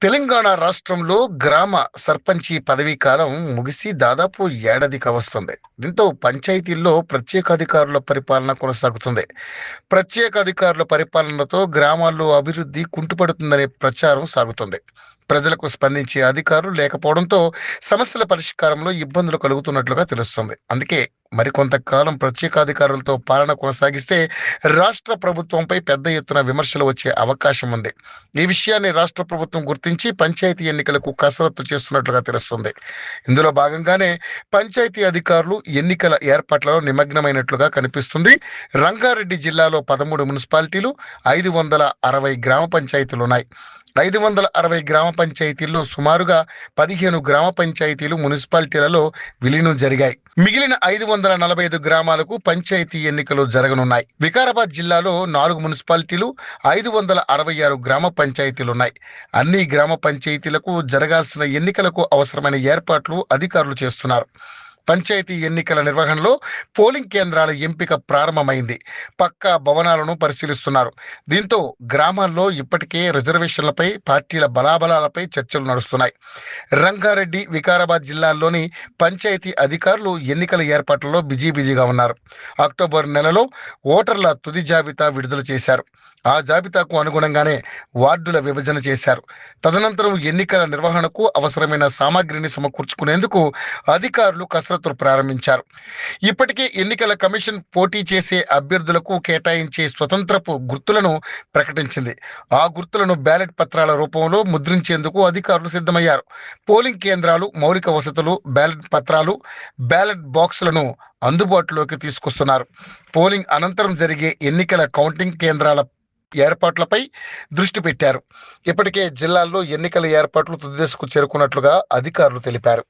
తెలంగాణ రాష్ట్రంలో గ్రామ సర్పంచి పదవీ కాలం ముగిసి దాదాపు ఏడాది కావస్తుంది. దీంతో పంచాయతీల్లో ప్రత్యేకాధికారుల పరిపాలన కొనసాగుతుంది. ప్రత్యేకాధికారుల పరిపాలనతో గ్రామాల్లో అభివృద్ధి కుంటుపడుతుందనే ప్రచారం సాగుతుంది. ప్రజలకు స్పందించే అధికారులు లేకపోవడంతో సమస్యల పరిష్కారంలో ఇబ్బందులు కలుగుతున్నట్లుగా తెలుస్తుంది. అందుకే మరికొంతకాలం ప్రత్యేకాధికారులతో పాలన కొనసాగిస్తే రాష్ట్ర ప్రభుత్వంపై పెద్ద ఎత్తున విమర్శలు వచ్చే అవకాశం ఉంది. ఈ విషయాన్ని రాష్ట్ర ప్రభుత్వం గుర్తించి పంచాయతీ ఎన్నికలకు కసరత్తు చేస్తున్నట్లుగా తెలుస్తుంది. ఇందులో భాగంగానే పంచాయతీ అధికారులు ఎన్నికల ఏర్పాట్లలో నిమగ్నమైనట్లుగా కనిపిస్తుంది. రంగారెడ్డి జిల్లాలో 13 మున్సిపాలిటీలు, 560 గ్రామ పంచాయతీలున్నాయి. 560 గ్రామ పంచాయతీల్లో సుమారుగా 15 గ్రామ పంచాయతీలు మున్సిపాలిటీలలో విలీనం జరిగాయి. మిగిలిన 545 గ్రామాలకు పంచాయతీ ఎన్నికలు జరగనున్నాయి. వికారాబాద్ జిల్లాలో 4 మున్సిపాలిటీలు, 566 గ్రామ పంచాయతీలున్నాయి. అన్ని గ్రామ పంచాయతీలకు జరగాల్సిన ఎన్నికలకు అవసరమైన ఏర్పాట్లు అధికారులు చేస్తున్నారు. పంచాయతీ ఎన్నికల నిర్వహణలో పోలింగ్ కేంద్రాల ఎంపిక ప్రారంభమైంది. పక్కా భవనాలను పరిశీలిస్తున్నారు. దీంతో గ్రామాల్లో ఇప్పటికే రిజర్వేషన్లపై, పార్టీల బలాబలాలపై చర్చలు నడుస్తున్నాయి. రంగారెడ్డి, వికారాబాద్ జిల్లాల్లోని పంచాయతీ అధికారులు ఎన్నికల ఏర్పాట్లలో బిజీగా ఉన్నారు. అక్టోబర్ నెలలో ఓటర్ల తుది జాబితా విడుదల చేశారు. ఆ జాబితాకు అనుగుణంగానే వార్డుల విభజన చేశారు. తదనంతరం ఎన్నికల నిర్వహణకు అవసరమైన సామాగ్రిని సమకూర్చుకునేందుకు అధికారులు కసరత్తులు ప్రారంభించారు. ఇప్పటికే ఎన్నికల కమిషన్ పోటీ చేసే అభ్యర్థులకు కేటాయించే స్వతంత్రపు గుర్తులను ప్రకటించింది. ఆ గుర్తులను బ్యాలెట్ పత్రాల రూపంలో ముద్రించేందుకు అధికారులు సిద్ధమయ్యారు. పోలింగ్ కేంద్రాలు, మౌలిక వసతులు, బ్యాలెట్ పత్రాలు, బ్యాలెట్ బాక్సులను అందుబాటులోకి తీసుకొస్తున్నారు. పోలింగ్ అనంతరం జరిగే ఎన్నికల కౌంటింగ్ కేంద్రాల ఏర్పాట్లపై దృష్టి పెట్టారు. ఇప్పటికే జిల్లాల్లో ఎన్నికల ఏర్పాట్లు తుది దశకు చేరుకున్నట్లుగా అధికారులు తెలిపారు.